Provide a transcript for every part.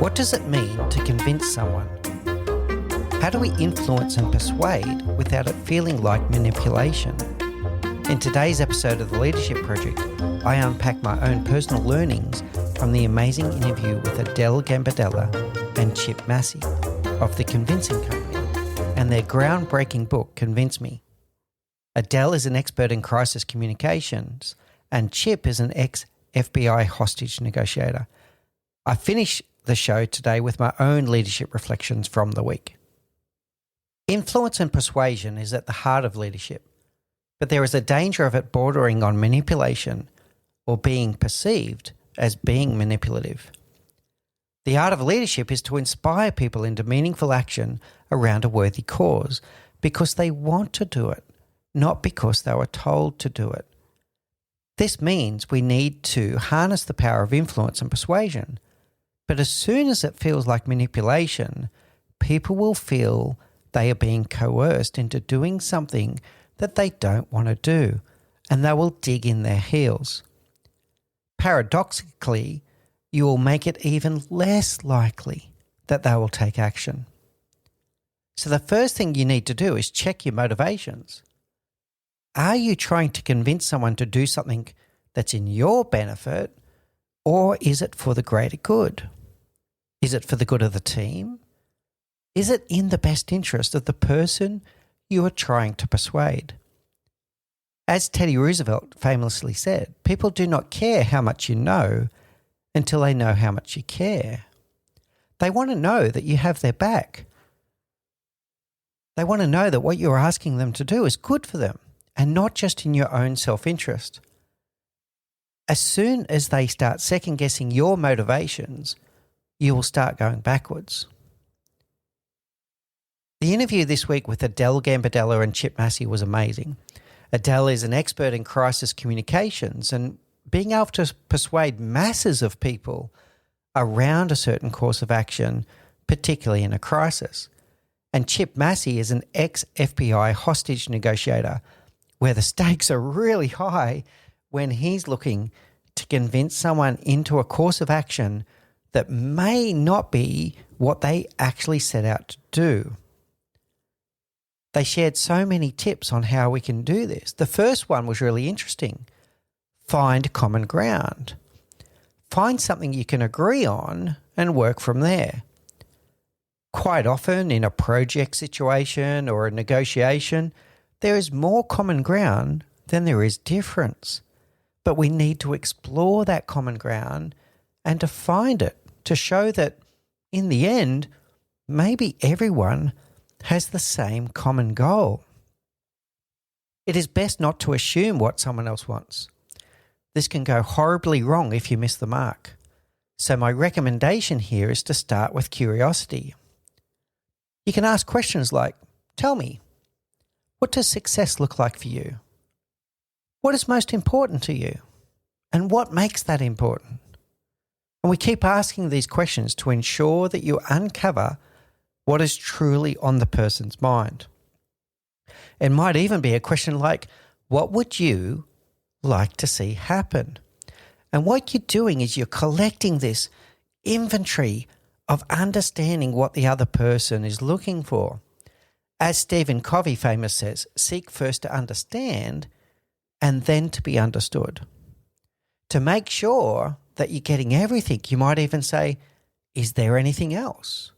What does it mean to convince someone? How do we influence and persuade without it feeling like manipulation? In today's episode of the Leadership Project, I unpack my own personal learnings from the amazing interview with Adele Gambadella and Chip Massey of The Convincing Company and their groundbreaking book, Convince Me. Adele is an expert in crisis communications and Chip is an ex-FBI hostage negotiator. I finish the show today with my own leadership reflections from the week. Influence and persuasion is at the heart of leadership, but there is a danger of it bordering on manipulation or being perceived as being manipulative. The art of leadership is to inspire people into meaningful action around a worthy cause because they want to do it, not because they were told to do it. This means we need to harness the power of influence and persuasion. But as soon as it feels like manipulation, people will feel they are being coerced into doing something that they don't want to do, and they will dig in their heels. Paradoxically, you will make it even less likely that they will take action. So the first thing you need to do is check your motivations. Are you trying to convince someone to do something that's in your benefit, or is it for the greater good? Is it for the good of the team? Is it in the best interest of the person you are trying to persuade? As Teddy Roosevelt famously said, people do not care how much you know until they know how much you care. They want to know that you have their back. They want to know that what you're asking them to do is good for them and not just in your own self-interest. As soon as they start second-guessing your motivations, you will start going backwards. The interview this week with Adele Gambadella and Chip Massey was amazing. Adele is an expert in crisis communications and being able to persuade masses of people around a certain course of action, particularly in a crisis. And Chip Massey is an ex-FBI hostage negotiator where the stakes are really high when he's looking to convince someone into a course of action that may not be what they actually set out to do. They shared so many tips on how we can do this. The first one was really interesting. Find common ground. Find something you can agree on and work from there. Quite often in a project situation or a negotiation, there is more common ground than there is difference. But we need to explore that common ground and to find it, to show that in the end, maybe everyone has the same common goal. It is best not to assume what someone else wants. This can go horribly wrong if you miss the mark. So my recommendation here is to start with curiosity. You can ask questions like, tell me, what does success look like for you? What is most important to you? And what makes that important? And we keep asking these questions to ensure that you uncover what is truly on the person's mind. It might even be a question like, what would you like to see happen? And what you're doing is you're collecting this inventory of understanding what the other person is looking for. As Stephen Covey famous says, seek first to understand and then to be understood. To make sure that you're getting everything, you might even say, is there anything else?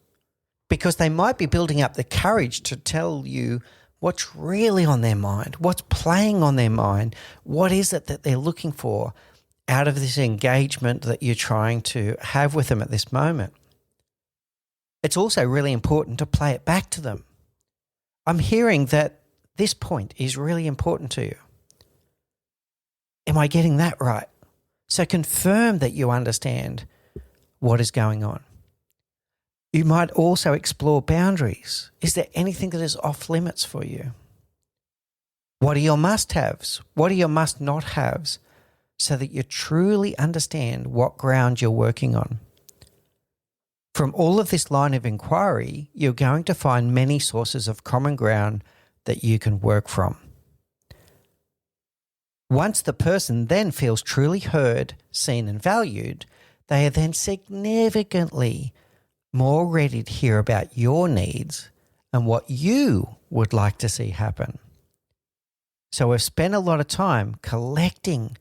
Because they might be building up the courage to tell you what's really on their mind, what's playing on their mind, what is it that they're looking for out of this engagement that you're trying to have with them at this moment. It's also really important to play it back to them. I'm hearing that this point is really important to you. Am I getting that right? So confirm that you understand what is going on. You might also explore boundaries. Is there anything that is off limits for you? What are your must-haves? What are your must-not-haves? So that you truly understand what ground you're working on. From all of this line of inquiry, you're going to find many sources of common ground that you can work from. Once the person then feels truly heard, seen and valued, they are then significantly more ready to hear about your needs and what you would like to see happen. So we've spent a lot of time collecting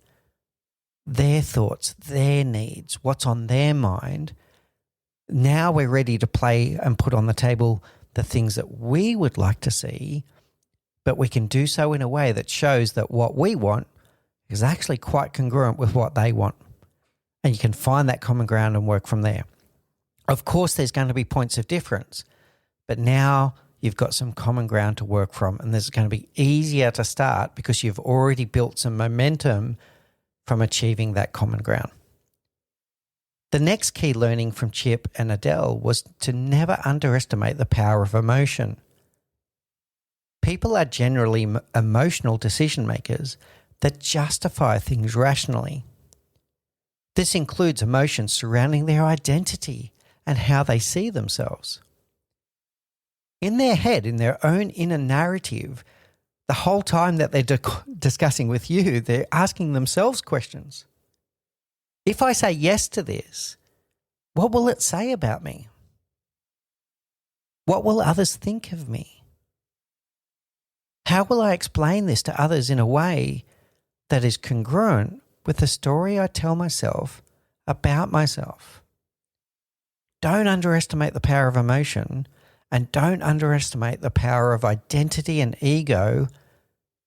their thoughts, their needs, what's on their mind. Now we're ready to play and put on the table the things that we would like to see, but we can do so in a way that shows that what we want is actually quite congruent with what they want. And you can find that common ground and work from there. Of course, there's going to be points of difference, but now you've got some common ground to work from, and this is going to be easier to start because you've already built some momentum from achieving that common ground. The next key learning from Chip and Adele was to never underestimate the power of emotion. People are generally emotional decision makers that justify things rationally. This includes emotions surrounding their identity and how they see themselves. In their head, in their own inner narrative, the whole time that they're discussing with you, they're asking themselves questions. If I say yes to this, what will it say about me? What will others think of me? How will I explain this to others in a way that is congruent with the story I tell myself about myself? Don't underestimate the power of emotion, and don't underestimate the power of identity and ego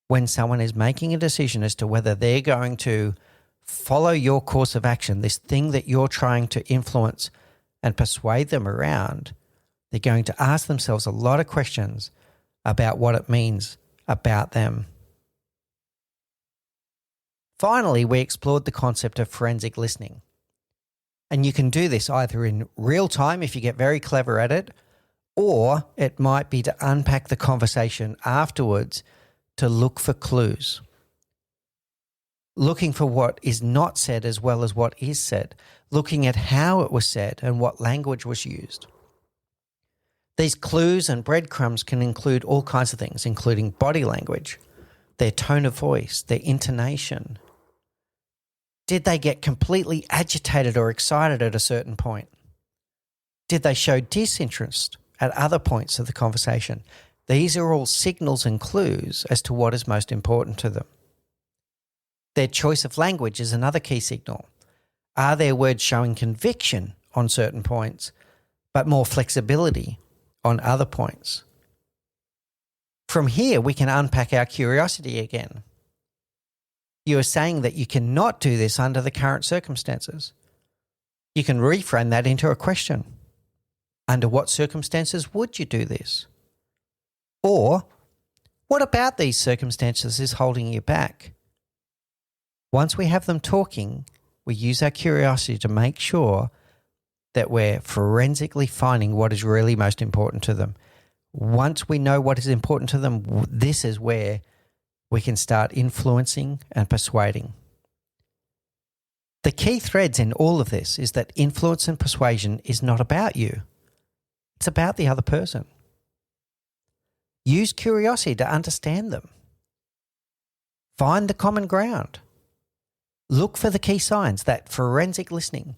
when someone is making a decision as to whether they're going to follow your course of action, this thing that you're trying to influence and persuade them around. They're going to ask themselves a lot of questions about what it means about them. Finally, we explored the concept of forensic listening. And you can do this either in real time if you get very clever at it, or it might be to unpack the conversation afterwards to look for clues. Looking for what is not said as well as what is said. Looking at how it was said and what language was used. These clues and breadcrumbs can include all kinds of things, including body language, their tone of voice, their intonation. Did they get completely agitated or excited at a certain point? Did they show disinterest at other points of the conversation? These are all signals and clues as to what is most important to them. Their choice of language is another key signal. Are their words showing conviction on certain points, but more flexibility on other points? From here, we can unpack our curiosity again. You are saying that you cannot do this under the current circumstances. You can reframe that into a question. Under what circumstances would you do this? Or, what about these circumstances is holding you back? Once we have them talking, we use our curiosity to make sure that we're forensically finding what is really most important to them. Once we know what is important to them, this is where we can start influencing and persuading. The key threads in all of this is that influence and persuasion is not about you. It's about the other person. Use curiosity to understand them. Find the common ground. Look for the key signs, that forensic listening.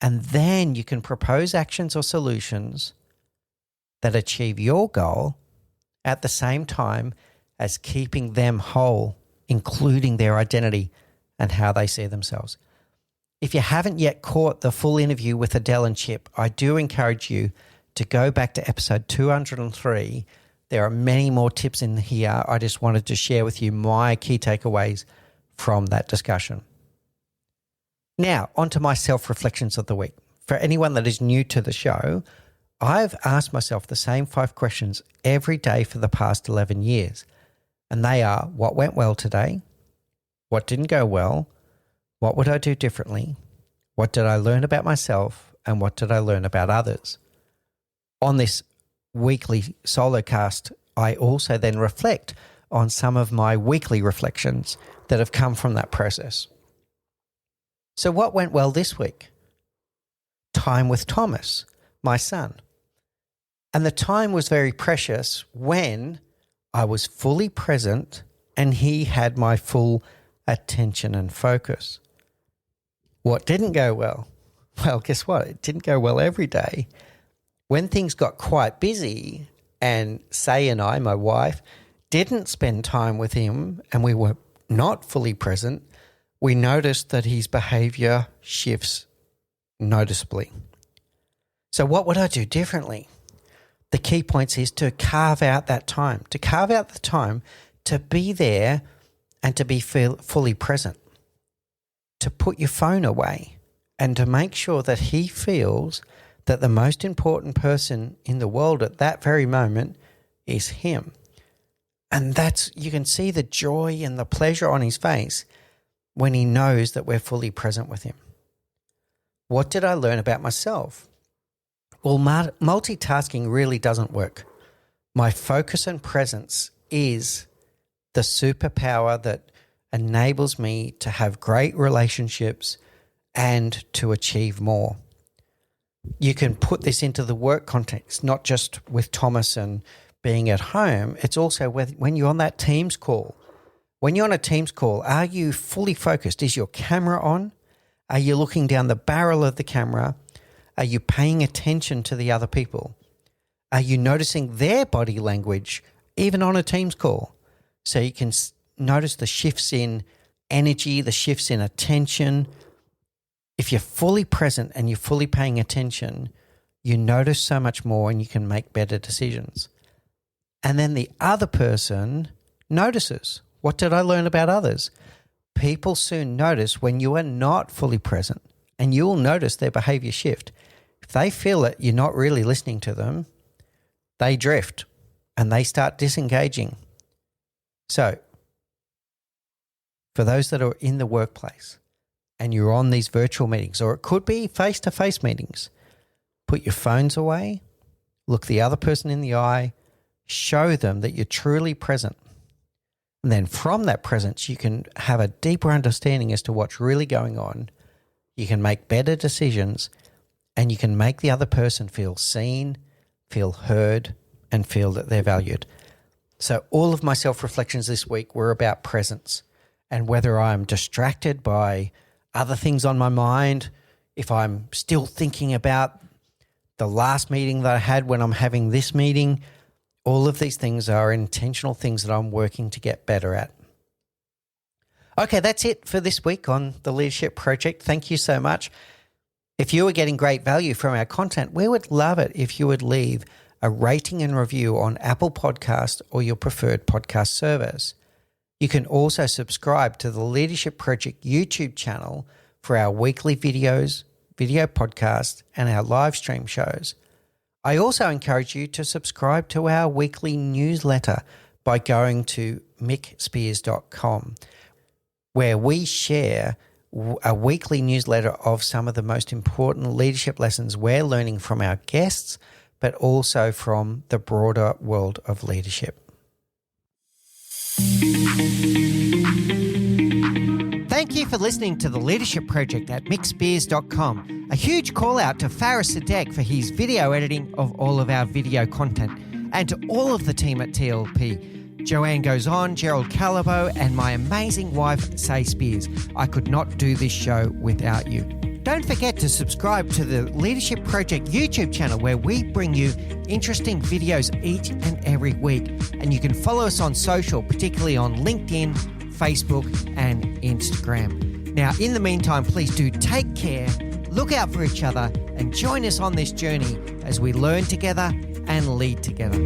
And then you can propose actions or solutions that achieve your goal at the same time as keeping them whole, including their identity and how they see themselves. If you haven't yet caught the full interview with Adele and Chip, I do encourage you to go back to episode 203. There are many more tips in here. I just wanted to share with you my key takeaways from that discussion. Now, on to my self-reflections of the week. For anyone that is new to the show, I've asked myself the same 5 questions every day for the past 11 years. And they are, what went well today? What didn't go well? What would I do differently? What did I learn about myself? And what did I learn about others? On this weekly solo cast, I also then reflect on some of my weekly reflections that have come from that process. So what went well this week? Time with Thomas, my son. And the time was very precious when I was fully present and he had my full attention and focus. What didn't go well? Well, guess what? It didn't go well every day. When things got quite busy and Say and I, my wife, didn't spend time with him and we were not fully present, we noticed that his behaviour shifts noticeably. So what would I do differently? The key points is to carve out that time, to be there and to be fully present, to put your phone away and to make sure that he feels that the most important person in the world at that very moment is him. And you can see the joy and the pleasure on his face when he knows that we're fully present with him. What did I learn about myself? Well, multitasking really doesn't work. My focus and presence is the superpower that enables me to have great relationships and to achieve more. You can put this into the work context, not just with Thomas and being at home. It's also when you're on that Teams call. When you're on a Teams call, are you fully focused? Is your camera on? Are you looking down the barrel of the camera? Are you paying attention to the other people? Are you noticing their body language, even on a Teams call? So you can notice the shifts in energy, the shifts in attention. If you're fully present and you're fully paying attention, you notice so much more and you can make better decisions. And then the other person notices. What did I learn about others? People soon notice when you are not fully present, and you will notice their behavior shift. If they feel that you're not really listening to them, they drift and they start disengaging. So, for those that are in the workplace and you're on these virtual meetings, or it could be face-to-face meetings, put your phones away, look the other person in the eye, show them that you're truly present. And then from that presence, you can have a deeper understanding as to what's really going on. You can make better decisions and you can make the other person feel seen, feel heard, and feel that they're valued. So all of my self-reflections this week were about presence and whether I'm distracted by other things on my mind, if I'm still thinking about the last meeting that I had when I'm having this meeting. All of these things are intentional things that I'm working to get better at. Okay, that's it for this week on the Leadership Project. Thank you so much. If you are getting great value from our content, we would love it if you would leave a rating and review on Apple Podcast or your preferred podcast service. You can also subscribe to the Leadership Project YouTube channel for our weekly videos, video podcasts, and our live stream shows. I also encourage you to subscribe to our weekly newsletter by going to mickspiers.com, where we share a weekly newsletter of some of the most important leadership lessons we're learning from our guests, but also from the broader world of leadership. Thank you for listening to The Leadership Project at mickspiers.com. A huge call out to Faris Sadek for his video editing of all of our video content, and to all of the team at TLP. Joanne Goes On, Gerald Calabo, and my amazing wife, Say Spiers. I could not do this show without you. Don't forget to subscribe to the Leadership Project YouTube channel, where we bring you interesting videos each and every week. And you can follow us on social, particularly on LinkedIn, Facebook, and Instagram. Now, in the meantime, please do take care, look out for each other, and join us on this journey as we learn together and lead together.